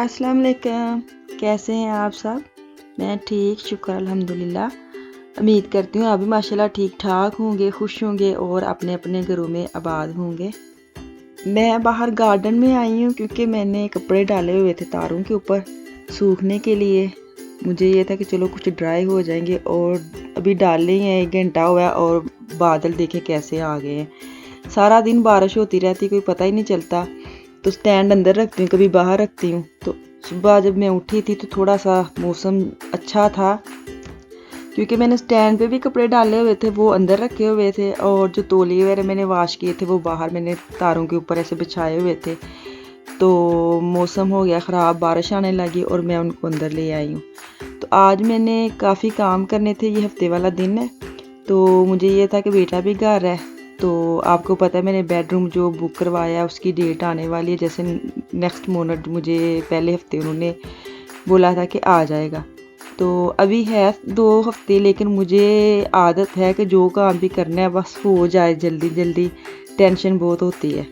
अस्सलाम वालेकुम। कैसे हैं आप सब? मैं ठीक, शुक्र अल्हम्दुलिल्लाह। उम्मीद करती हूँ आप भी माशाल्लाह ठीक ठाक होंगे, खुश होंगे और अपने अपने घरों में आबाद होंगे। मैं बाहर गार्डन में आई हूँ क्योंकि मैंने कपड़े डाले हुए थे तारों के ऊपर सूखने के लिए। मुझे ये था कि चलो कुछ ड्राई हो जाएंगे और अभी डाले हैं 1 घंटा हुआ है और बादल देखे कैसे आ गए हैं। सारा दिन बारिश होती रहती, कोई पता ही नहीं चलता। तो स्टैंड अंदर रखती हूँ, कभी बाहर रखती हूँ। तो सुबह जब मैं उठी थी तो थोड़ा सा मौसम अच्छा था क्योंकि मैंने स्टैंड पे भी कपड़े डाले हुए थे, वो अंदर रखे हुए थे और जो तौलिए वगैरह मैंने वाश किए थे वो बाहर मैंने तारों के ऊपर ऐसे बिछाए हुए थे। तो मौसम हो गया ख़राब, बारिश आने लगी और मैं उनको अंदर ले आई हूँ। तो आज मैंने काफ़ी काम करने थे, ये हफ्ते वाला दिन है। तो मुझे ये था कि बेटा भी घर है, तो आपको पता है मैंने बेडरूम जो बुक करवाया उसकी डेट आने वाली है। जैसे नेक्स्ट मंथ मुझे पहले हफ्ते उन्होंने बोला था कि आ जाएगा। तो अभी है 2 हफ्ते, लेकिन मुझे आदत है कि जो काम भी करना है बस हो जाए जल्दी जल्दी, टेंशन बहुत होती है।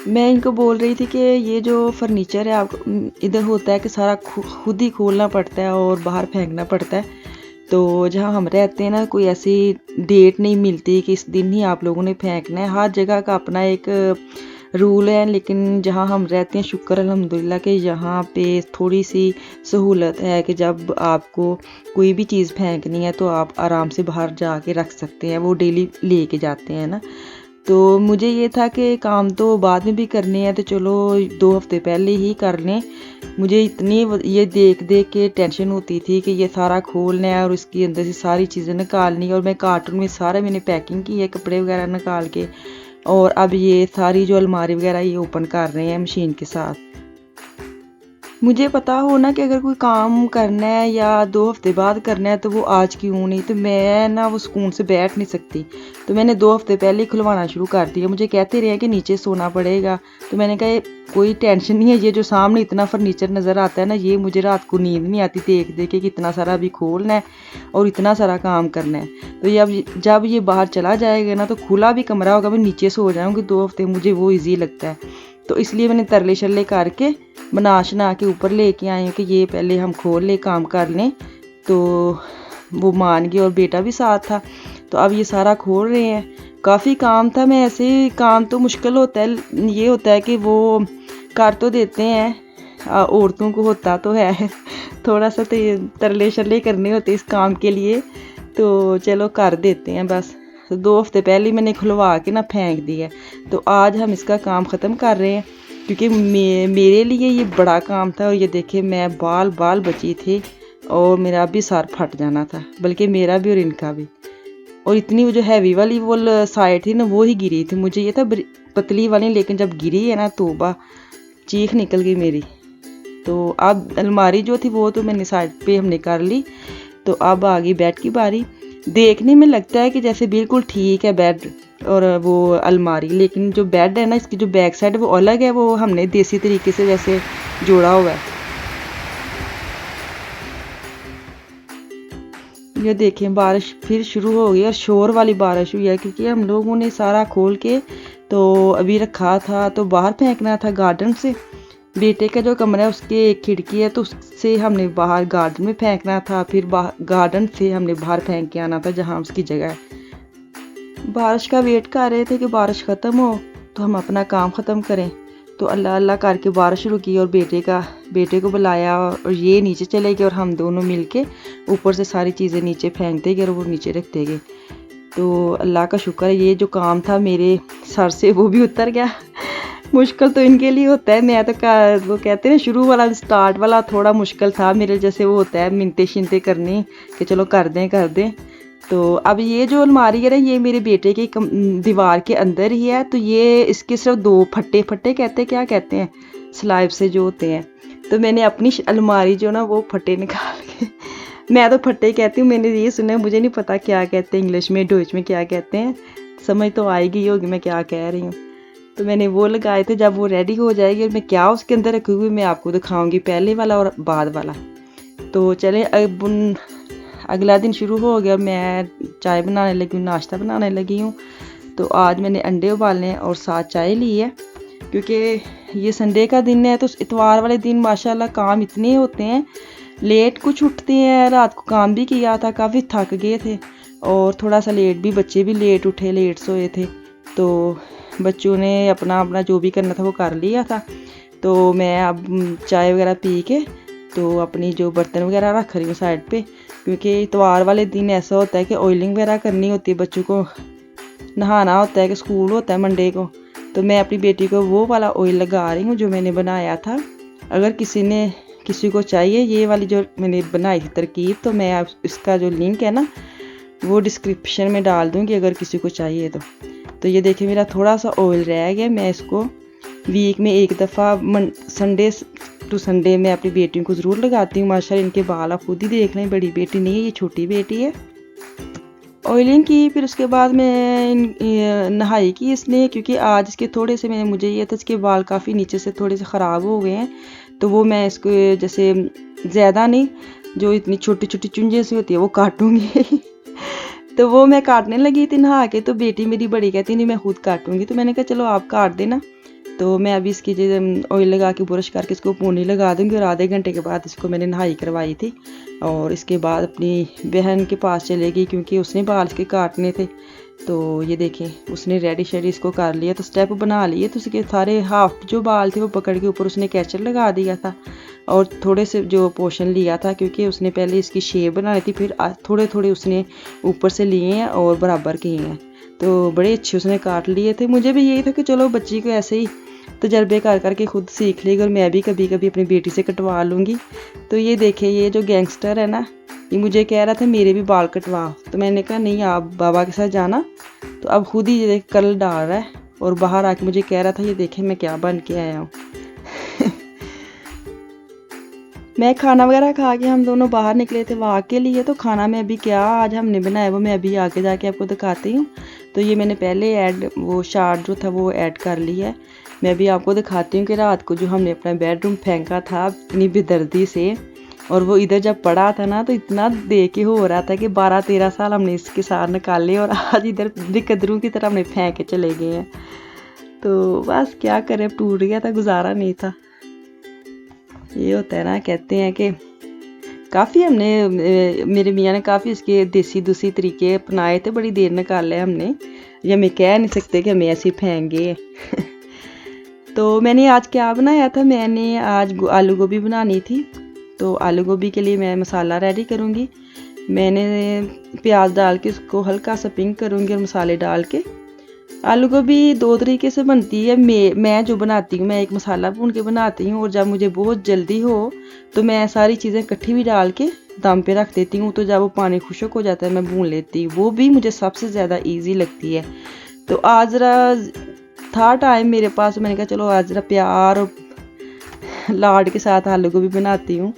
मैं इनको बोल रही थी कि ये जो फर्नीचर है आप इधर होता है कि सारा खुद ही खोलना पड़ता है और बाहर फेंकना पड़ता है। तो जहाँ हम रहते हैं ना, कोई ऐसी डेट नहीं मिलती कि इस दिन ही आप लोगों ने फेंकना है। हर जगह का अपना एक रूल है, लेकिन जहाँ हम रहते हैं शुक्र अल्हम्दुलिल्लाह कि यहाँ पे थोड़ी सी सहूलत है कि जब आपको कोई भी चीज़ फेंकनी है तो आप आराम से बाहर जाके रख सकते हैं, वो डेली लेके जाते हैं ना। तो मुझे ये था कि काम तो बाद में भी करने हैं, तो चलो 2 हफ्ते पहले ही कर लें। मुझे इतनी ये देख देख के टेंशन होती थी कि ये सारा खोलना है और इसके अंदर से सारी चीज़ें निकालनी है। और मैं कार्टून में सारा मैंने पैकिंग की है कपड़े वगैरह निकाल के, और अब ये सारी जो अलमारी वगैरह ये ओपन कर रहे हैं मशीन के साथ। मुझे पता हो ना कि अगर कोई काम करना है या 2 हफ्ते बाद करना है तो वो आज क्यों नहीं, तो मैं ना वो सुकून से बैठ नहीं सकती। तो मैंने 2 हफ्ते पहले ही खुलवाना शुरू कर दिया। मुझे कहते रहे कि नीचे सोना पड़ेगा, तो मैंने कहा कोई टेंशन नहीं है, ये जो सामने इतना फर्नीचर नज़र आता है ना, ये मुझे रात को नींद नहीं आती देख देख के कि इतना सारा अभी खोलना है और इतना सारा काम करना है। तो ये अब जब ये बाहर चला जाएगा ना तो खुला भी कमरा होगा, मैं नीचे सो जाऊँगी 2 हफ्ते, मुझे वो ईजी लगता है। तो इसलिए मैंने तरले शरले करके बना शना के ऊपर लेके आई हूँ कि ये पहले हम खोल ले, काम कर लें। तो वो मान गए और बेटा भी साथ था। तो अब ये सारा खोल रहे हैं। काफ़ी काम था, मैं ऐसे काम तो मुश्किल होता है, ये होता है कि वो कर तो देते हैं, औरतों को होता तो है थोड़ा सा तो ये तरले शरले करने होते इस काम के लिए, तो चलो कर देते हैं बस। तो 2 हफ्ते पहले मैंने खुलवा के ना फेंक दिया। तो आज हम इसका काम ख़त्म कर रहे हैं क्योंकि मेरे लिए ये बड़ा काम था। और ये देखिए मैं बाल बाल बची थी और मेरा भी सर फट जाना था, बल्कि मेरा भी और इनका भी। और इतनी वो जो हैवी वाली वो साइड थी ना वो ही गिरी थी। मुझे ये था पतली वाली, लेकिन जब गिरी है ना तौबा, चीख निकल गई मेरी। तो अब अलमारी जो थी वो तो मैंने साइड पे हमने कर ली। तो अब आ गई बेड की बारी। देखने में लगता है कि जैसे बिल्कुल ठीक है बेड और वो अलमारी, लेकिन जो बेड है ना इसकी जो बैक साइड है वो अलग है, वो हमने देसी तरीके से वैसे जोड़ा हुआ है। ये देखें बारिश फिर शुरू हो गई और शोर वाली बारिश हुई है क्योंकि हम लोगों ने सारा खोल के तो अभी रखा था, तो बाहर फेंकना था गार्डन से। बेटे का जो कमरा है उसके एक खिड़की है, तो उससे हमने बाहर गार्डन में फेंकना था, फिर गार्डन से हमने बाहर फेंक के आना था जहाँ उसकी जगह है। बारिश का वेट कर रहे थे कि बारिश ख़त्म हो तो हम अपना काम ख़त्म करें। तो अल्लाह अल्लाह करके बारिश रुकी और बेटे को बुलाया और ये नीचे चले गए और हम दोनों मिलके ऊपर से सारी चीज़ें नीचे फेंकते गए और वो नीचे रखते गए। तो अल्लाह का शुक्र है ये जो काम था मेरे सर से वो भी उतर गया। मुश्किल तो इनके लिए होता है, मैं तो वो कहते हैं शुरू वाला स्टार्ट वाला थोड़ा मुश्किल था मेरे जैसे, वो होता है मिनते शिनते करनी कि चलो कर दें। तो अब ये जो अलमारी है ना ये मेरे बेटे की दीवार के अंदर ही है। तो ये इसके सिर्फ 2 फट्टे क्या कहते हैं स्लाइब से जो होते हैं। तो मैंने अपनी अलमारी जो ना वो फट्टे निकाल के मैं तो फट्टे कहती हूँ, मैंने ये सुना है, मुझे नहीं पता क्या कहते हैं इंग्लिश में, डोइच में क्या कहते हैं, समझ तो आएगी होगी मैं क्या कह रही हूँ। तो मैंने वो लगाए थे, जब वो रेडी हो जाएगी और मैं क्या उसके अंदर रखूँगी मैं आपको दिखाऊंगी, पहले वाला और बाद वाला। तो चले अब अगला दिन शुरू हो गया, मैं चाय बनाने लगी हूँ, नाश्ता बनाने लगी हूँ। तो आज मैंने अंडे उबालने और साथ चाय ली है क्योंकि ये संडे का दिन है, तो इतवार वाले दिन माशाल्लाह काम इतने होते हैं, लेट कुछ उठते हैं। रात को काम भी किया था, काफ़ी थक गए थे और थोड़ा सा लेट भी, बच्चे भी लेट उठे, लेट सोए थे। तो बच्चों ने अपना अपना जो भी करना था वो कर लिया था। तो मैं अब चाय वगैरह पी के तो अपनी जो बर्तन वगैरह रख रही हूँ साइड पे, क्योंकि इतवार वाले दिन ऐसा होता है कि ऑयलिंग वगैरह करनी होती है, बच्चों को नहाना होता है, कि स्कूल होता है मंडे को। तो मैं अपनी बेटी को वो वाला ऑयल लगा रही हूँ जो मैंने बनाया था। अगर किसी को चाहिए ये वाली जो मैंने बनाई थी तरकीब, तो मैं आप इसका जो लिंक है ना वो डिस्क्रिप्शन में डाल दूँगी अगर किसी को चाहिए तो ये देखिए मेरा थोड़ा सा ऑयल रह गया। मैं इसको वीक में एक दफ़ा संडे टू संडे मैं अपनी बेटियों को ज़रूर लगाती हूँ। माशाल्लाह इनके बाल आप खुद ही देख लें, बड़ी बेटी नहीं है, ये छोटी बेटी है। ऑयलिंग की, फिर उसके बाद मैं नहाई की इसने, क्योंकि आज इसके थोड़े से मुझे ये था इसके बाल काफ़ी नीचे से थोड़े से ख़राब हो गए हैं। तो वो मैं इसको जैसे ज़्यादा नहीं, जो इतनी छोटी छोटी चुंझे सी होती है वो काटूँगी तो वो मैं काटने लगी थी नहा के। तो बेटी मेरी बड़ी कहती नहीं मैं खुद काटूँगी, तो मैंने कहा चलो आप काट देना। तो मैं अभी इसकी जो ऑयल लगा के ब्रश करके इसको पूनी लगा दूँगी, और आधे घंटे के बाद इसको मैंने नहाई करवाई थी। और इसके बाद अपनी बहन के पास चलेगी, क्योंकि उसने बाल इसके काटने थे। तो ये देखें उसने रेडी शेडी इसको कर लिया, तो स्टेप बना लिए। तो उसके सारे हाफ जो बाल थे वो पकड़ के ऊपर उसने कैचर लगा दिया था, और थोड़े से जो पोर्शन लिया था, क्योंकि उसने पहले इसकी शेप बनानी थी, फिर थोड़े थोड़े उसने ऊपर से लिए हैं और बराबर किए हैं। तो बड़े अच्छे उसने काट लिए थे। मुझे भी यही था कि चलो बच्ची को ऐसे ही तजर्बे कर करके खुद सीख लेगी, और मैं भी कभी कभी अपनी बेटी से कटवा लूँगी। तो ये देखिए ये जो गैंगस्टर है ना, ये मुझे कह रहा था मेरे भी बाल कटवाओ। तो मैंने कहा नहीं आप बाबा के साथ जाना। तो अब खुद ही ये कर्ल डाल रहा है, और बाहर आके मुझे कह रहा था ये देखें मैं क्या बन के आया हूँ मैं खाना वगैरह खा के हम दोनों बाहर निकले थे वॉक के लिए। तो खाना में अभी क्या आज हमने बनाया वो मैं अभी आगे जाके आपको दिखाती हूँ। तो ये मैंने पहले वो शार्ट जो था वो ऐड कर लिया है। मैं अभी आपको दिखाती हूँ कि रात को जो हमने अपना बेडरूम फेंका था इतनी बेदर्दी से, और वो इधर जब पड़ा था ना तो इतना देख के हो रहा था कि 12-13 साल हमने इसके साथ निकाले, और आज इधर बेकदरों की तरह हमने फेंक के चले गए हैं। तो बस क्या करें, टूट गया था, गुजारा नहीं था। ये होता है ना, कहते हैं कि काफ़ी हमने मेरे मियाँ ने काफ़ी इसके देसी दूसी तरीके अपनाए थे, बड़ी देर निकाले हमने, या मैं कह नहीं सकते कि हमें ऐसे फेंके तो मैंने आज क्या बनाया था, मैंने आज आलू गोभी बनानी थी। तो आलू गोभी के लिए मैं मसाला रेडी करूँगी। मैंने प्याज डाल के उसको हल्का सा पिंक करूँगी, और मसाले डाल के। आलू गोभी दो तरीके से बनती है। मैं जो बनाती हूँ, मैं एक मसाला भून के बनाती हूँ, और जब मुझे बहुत जल्दी हो तो मैं सारी चीज़ें इकट्ठी भी डाल के दम पे रख देती हूँ। तो जब वो पानी खुश्क हो जाता है मैं भून लेती हूँ, वो भी मुझे सबसे ज़्यादा ईजी लगती है। तो आज ज़रा था टाइम मेरे पास, मैंने कहा चलो आज ज़रा प्यार और लाड के साथ आलू गोभी बनाती हूँ।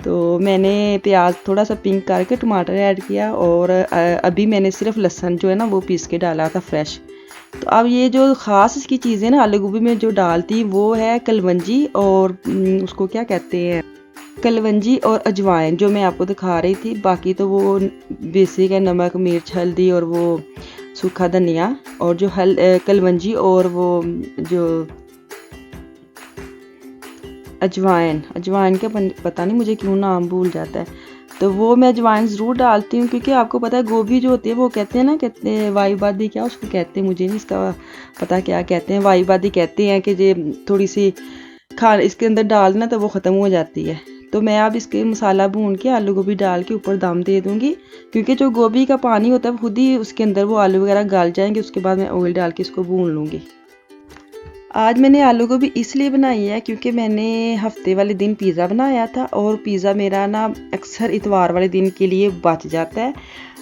तो मैंने प्याज थोड़ा सा पिंक करके टमाटर ऐड किया, और अभी मैंने सिर्फ लहसुन जो है ना वो पीस के डाला था फ्रेश। तो अब ये जो ख़ास इसकी चीज़ें ना आलू गोभी में जो डालती वो है कलवंजी, और उसको क्या कहते हैं, कलवंजी और अजवाइन जो मैं आपको दिखा रही थी। बाकी तो वो बेसिक है, नमक मिर्च हल्दी और वो सूखा धनिया, और जो कलवंजी और वो जो अजवाइन का पता नहीं मुझे क्यों नाम भूल जाता है। तो वो मैं अजवाइन ज़रूर डालती हूँ, क्योंकि आपको पता है गोभी जो होती है वो कहते हैं ना, कहते हैं वाईबादी, क्या उसको कहते हैं मुझे नहीं इसका पता क्या कहते हैं, वाईबादी कहते हैं कि ये थोड़ी सी इसके अंदर डालना तो वो ख़त्म हो जाती है। तो मैं अब इसके मसाला भून के आलू गोभी डाल के ऊपर दम दे दूँगी, क्योंकि जो गोभी का पानी होता है खुद ही उसके अंदर वो आलू वगैरह गल जाएंगे। उसके बाद मैं ऑयल डाल के इसको भून लूँगी। आज मैंने आलू गोभी इसलिए बनाई है क्योंकि मैंने हफ्ते वाले दिन पिज़्ज़ा बनाया था, और पिज़्ज़ा मेरा ना अक्सर इतवार वाले दिन के लिए बच जाता है,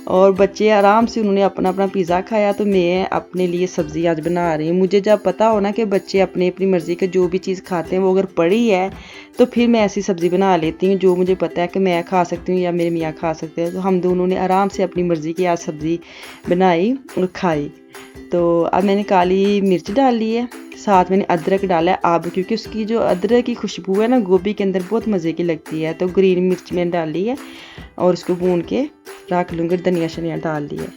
और बच्चे आराम से उन्होंने अपना अपना पिज़्ज़ा खाया। तो मैं अपने लिए सब्ज़ी आज बना रही हूँ। मुझे जब पता हो ना कि बच्चे अपनी अपनी मर्ज़ी का जो भी चीज़ खाते हैं वो अगर पड़ी है तो फिर मैं ऐसी सब्ज़ी बना लेती हूँ जो मुझे पता है कि मैं खा सकती हूँ या मेरे मियाँ खा सकते हैं। तो हम दोनों ने आराम से अपनी मर्ज़ी की आज सब्ज़ी बनाई और खाई। तो अब मैंने काली मिर्च डाल ली है, साथ मैंने अदरक डाला है अब, क्योंकि उसकी जो अदरक की खुशबू है ना गोभी के अंदर बहुत मज़े की लगती है। तो ग्रीन मिर्च मैंने डाली है और इसको भून के रख लूँगी, धनिया शनिया डाल दी है।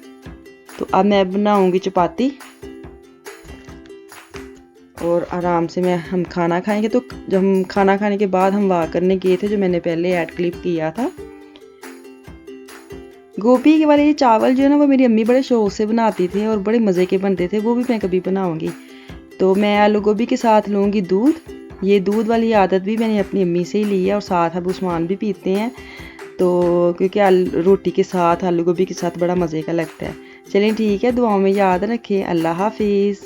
तो अब मैं बनाऊँगी चपाती, और आराम से हम खाना खाएंगे। तो जब हम खाना खाने के बाद हम वॉक करने गए थे, जो मैंने पहले ऐड क्लिप किया था। गोभी के वाले ये चावल जो है ना, वो मेरी अम्मी बड़े शौक से बनाती थी और बड़े मज़े के बनते थे। वो भी मैं कभी बनाऊंगी। तो मैं आलू गोभी के साथ लूँगी दूध। ये दूध वाली आदत भी मैंने अपनी अम्मी से ही ली है और साथ अब उस्मान भी पीते हैं। तो क्योंकि रोटी के साथ आलू गोभी के साथ बड़ा मज़े का लगता है। चलिए ठीक है, दुआओं में याद रखें। अल्लाह हाफिज़।